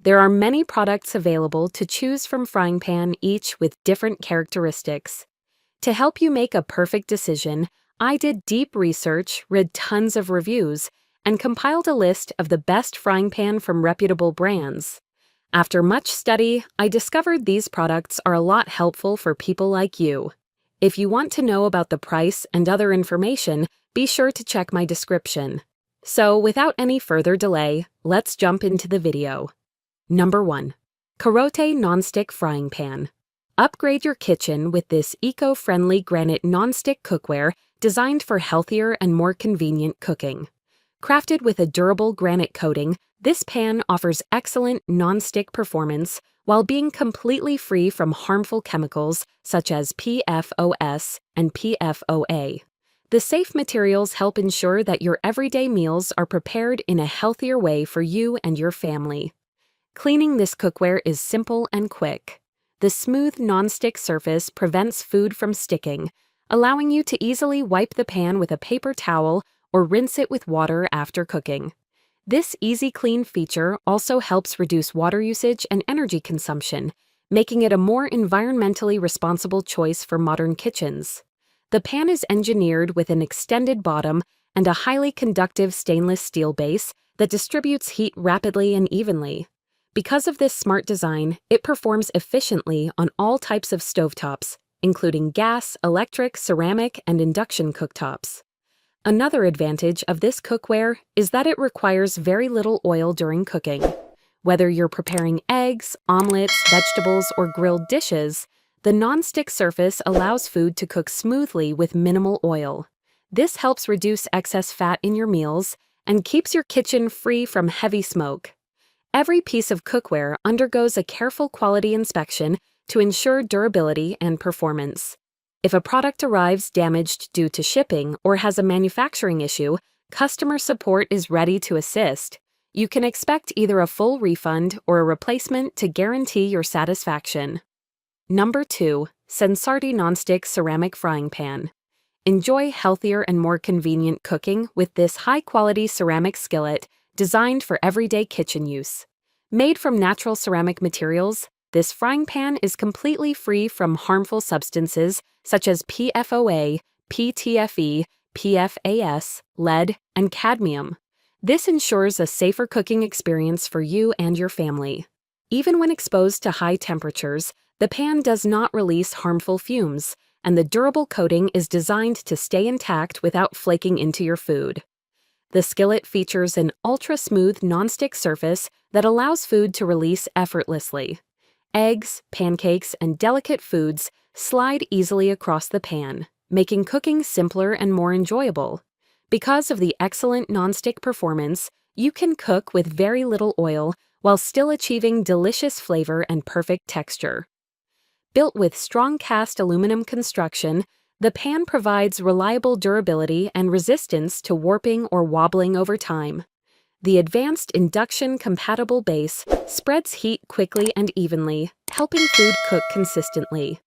There are many products available to choose from frying pan, each with different characteristics. To help you make a perfect decision, I did deep research, read tons of reviews, and compiled a list of the best frying pan from reputable brands. After much study, I discovered these products are a lot helpful for people like you. If you want to know about the price and other information, be sure to check my description. So, without any further delay, let's jump into the video. Number 1. Karote Nonstick Frying Pan. Upgrade your kitchen with this eco-friendly granite nonstick cookware designed for healthier and more convenient cooking. Crafted with a durable granite coating, this pan offers excellent nonstick performance while being completely free from harmful chemicals such as PFOS and PFOA. The safe materials help ensure that your everyday meals are prepared in a healthier way for you and your family. Cleaning this cookware is simple and quick. The smooth nonstick surface prevents food from sticking, allowing you to easily wipe the pan with a paper towel or rinse it with water after cooking. This easy clean feature also helps reduce water usage and energy consumption, making it a more environmentally responsible choice for modern kitchens. The pan is engineered with an extended bottom and a highly conductive stainless steel base that distributes heat rapidly and evenly. Because of this smart design, it performs efficiently on all types of stovetops, including gas, electric, ceramic, and induction cooktops. Another advantage of this cookware is that it requires very little oil during cooking. Whether you're preparing eggs, omelets, vegetables, or grilled dishes, the nonstick surface allows food to cook smoothly with minimal oil. This helps reduce excess fat in your meals and keeps your kitchen free from heavy smoke. Every piece of cookware undergoes a careful quality inspection to ensure durability and performance. If a product arrives damaged due to shipping or has a manufacturing issue, customer support is ready to assist. You can expect either a full refund or a replacement to guarantee your satisfaction. Number 2. Sensardi Nonstick Ceramic Frying Pan. Enjoy healthier and more convenient cooking with this high-quality ceramic skillet designed for everyday kitchen use. Made from natural ceramic materials, this frying pan is completely free from harmful substances such as PFOA, PTFE, PFAS, lead, and cadmium. This ensures a safer cooking experience for you and your family. Even when exposed to high temperatures, the pan does not release harmful fumes, and the durable coating is designed to stay intact without flaking into your food. The skillet features an ultra-smooth nonstick surface that allows food to release effortlessly. Eggs, pancakes, and delicate foods slide easily across the pan, making cooking simpler and more enjoyable. Because of the excellent nonstick performance, you can cook with very little oil while still achieving delicious flavor and perfect texture. Built with strong cast aluminum construction, the pan provides reliable durability and resistance to warping or wobbling over time. The advanced induction-compatible base spreads heat quickly and evenly, helping food cook consistently.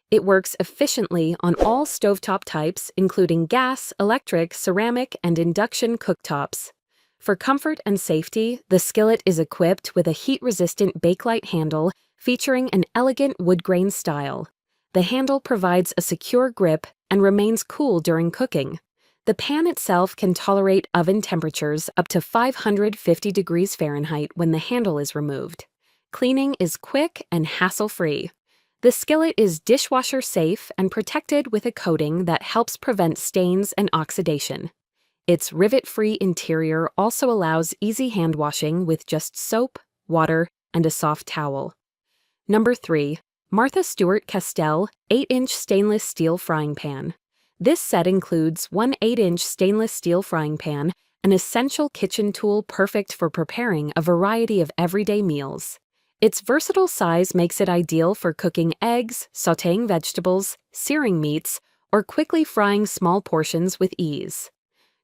It works efficiently on all stovetop types, including gas, electric, ceramic, and induction cooktops. For comfort and safety, the skillet is equipped with a heat-resistant bakelite handle featuring an elegant wood grain style. The handle provides a secure grip and remains cool during cooking. The pan itself can tolerate oven temperatures up to 550 degrees Fahrenheit when the handle is removed. Cleaning is quick and hassle-free. The skillet is dishwasher safe and protected with a coating that helps prevent stains and oxidation. Its rivet-free interior also allows easy hand washing with just soap, water, and a soft towel. Number 3. Martha Stewart Castell 8-inch Stainless Steel Frying Pan. This set includes one 8-inch stainless steel frying pan, an essential kitchen tool perfect for preparing a variety of everyday meals. Its versatile size makes it ideal for cooking eggs, sautéing vegetables, searing meats, or quickly frying small portions with ease.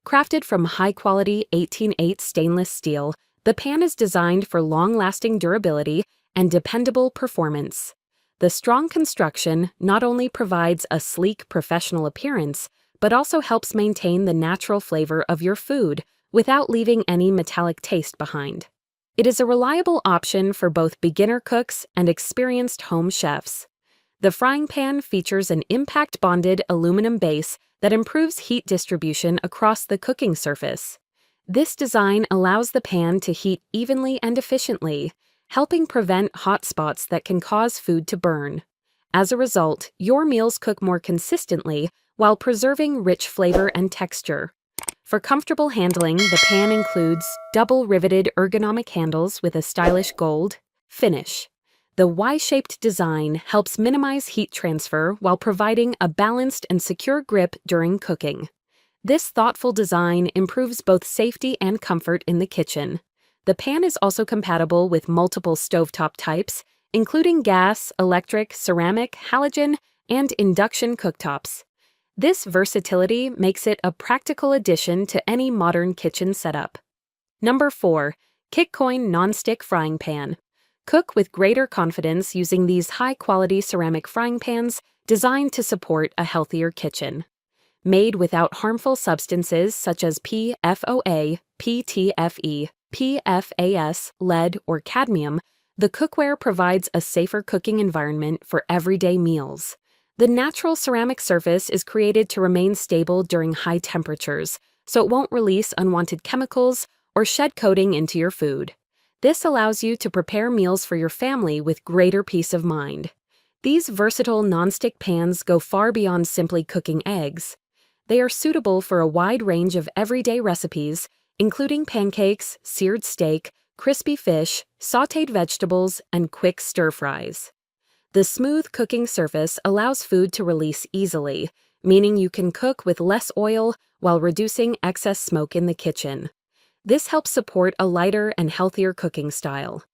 Crafted from high-quality 18/8 stainless steel, the pan is designed for long-lasting durability and dependable performance. The strong construction not only provides a sleek, professional appearance, but also helps maintain the natural flavor of your food without leaving any metallic taste behind. It is a reliable option for both beginner cooks and experienced home chefs. The frying pan features an impact-bonded aluminum base that improves heat distribution across the cooking surface. This design allows the pan to heat evenly and efficiently, helping prevent hot spots that can cause food to burn. As a result, your meals cook more consistently while preserving rich flavor and texture. For comfortable handling, the pan includes double-riveted ergonomic handles with a stylish gold finish. The Y-shaped design helps minimize heat transfer while providing a balanced and secure grip during cooking. This thoughtful design improves both safety and comfort in the kitchen. The pan is also compatible with multiple stovetop types, including gas, electric, ceramic, halogen, and induction cooktops. This versatility makes it a practical addition to any modern kitchen setup. Number 4. Kitcoin Nonstick Frying Pan. Cook with greater confidence using these high-quality ceramic frying pans designed to support a healthier kitchen. Made without harmful substances such as PFOA, PTFE, PFAS, lead, or cadmium, the cookware provides a safer cooking environment for everyday meals. The natural ceramic surface is created to remain stable during high temperatures, so it won't release unwanted chemicals or shed coating into your food. This allows you to prepare meals for your family with greater peace of mind. These versatile nonstick pans go far beyond simply cooking eggs. They are suitable for a wide range of everyday recipes, including pancakes, seared steak, crispy fish, sautéed vegetables, and quick stir-fries. The smooth cooking surface allows food to release easily, meaning you can cook with less oil while reducing excess smoke in the kitchen. This helps support a lighter and healthier cooking style.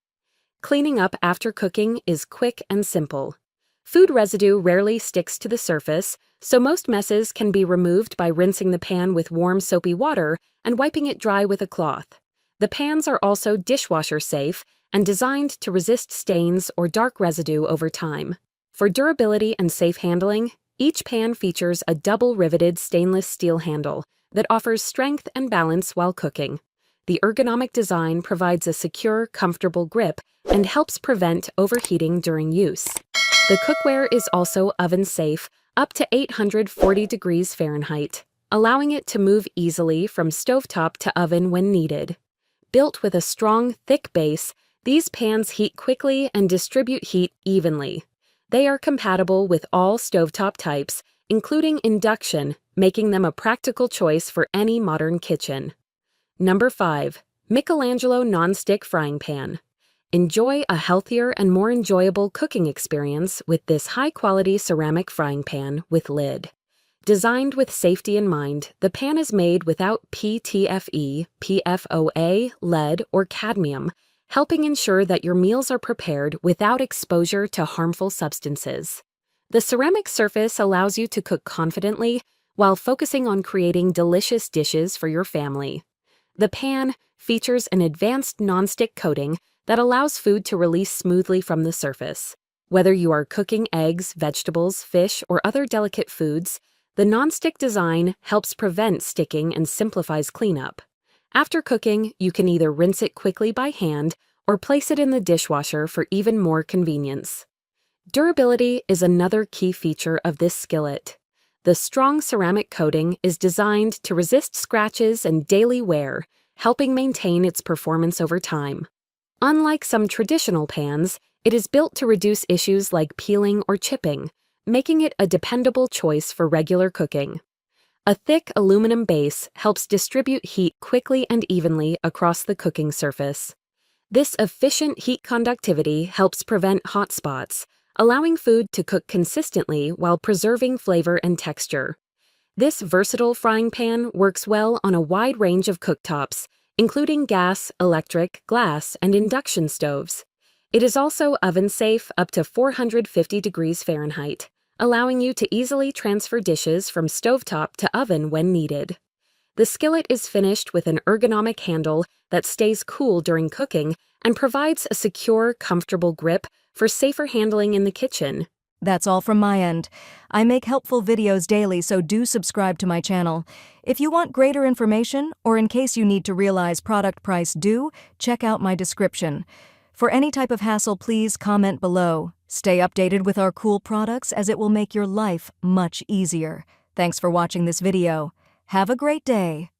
Cleaning up after cooking is quick and simple. Food residue rarely sticks to the surface, so most messes can be removed by rinsing the pan with warm soapy water and wiping it dry with a cloth. The pans are also dishwasher safe and designed to resist stains or dark residue over time. For durability and safe handling, each pan features a double-riveted stainless steel handle that offers strength and balance while cooking. The ergonomic design provides a secure, comfortable grip and helps prevent overheating during use. The cookware is also oven-safe up to 840 degrees Fahrenheit, allowing it to move easily from stovetop to oven when needed. Built with a strong, thick base, these pans heat quickly and distribute heat evenly. They are compatible with all stovetop types, including induction, making them a practical choice for any modern kitchen. Number 5. Michelangelo Nonstick Frying Pan. Enjoy a healthier and more enjoyable cooking experience with this high-quality ceramic frying pan with lid. Designed with safety in mind, the pan is made without PTFE, PFOA, lead, or cadmium, helping ensure that your meals are prepared without exposure to harmful substances. The ceramic surface allows you to cook confidently while focusing on creating delicious dishes for your family. The pan features an advanced nonstick coating that allows food to release smoothly from the surface. Whether you are cooking eggs, vegetables, fish, or other delicate foods, the nonstick design helps prevent sticking and simplifies cleanup. After cooking, you can either rinse it quickly by hand or place it in the dishwasher for even more convenience. Durability is another key feature of this skillet. The strong ceramic coating is designed to resist scratches and daily wear, helping maintain its performance over time. Unlike some traditional pans, it is built to reduce issues like peeling or chipping, making it a dependable choice for regular cooking. A thick aluminum base helps distribute heat quickly and evenly across the cooking surface. This efficient heat conductivity helps prevent hot spots, allowing food to cook consistently while preserving flavor and texture. This versatile frying pan works well on a wide range of cooktops, including gas, electric, glass, and induction stoves. It is also oven-safe up to 450 degrees Fahrenheit, allowing you to easily transfer dishes from stovetop to oven when needed. The skillet is finished with an ergonomic handle that stays cool during cooking and provides a secure, comfortable grip for safer handling in the kitchen. That's all from my end. I make helpful videos daily, so do subscribe to my channel. If you want greater information, or in case you need to realize product price due, check out my description. For any type of hassle, please comment below. Stay updated with our cool products, as it will make your life much easier. Thanks for watching this video. Have a great day.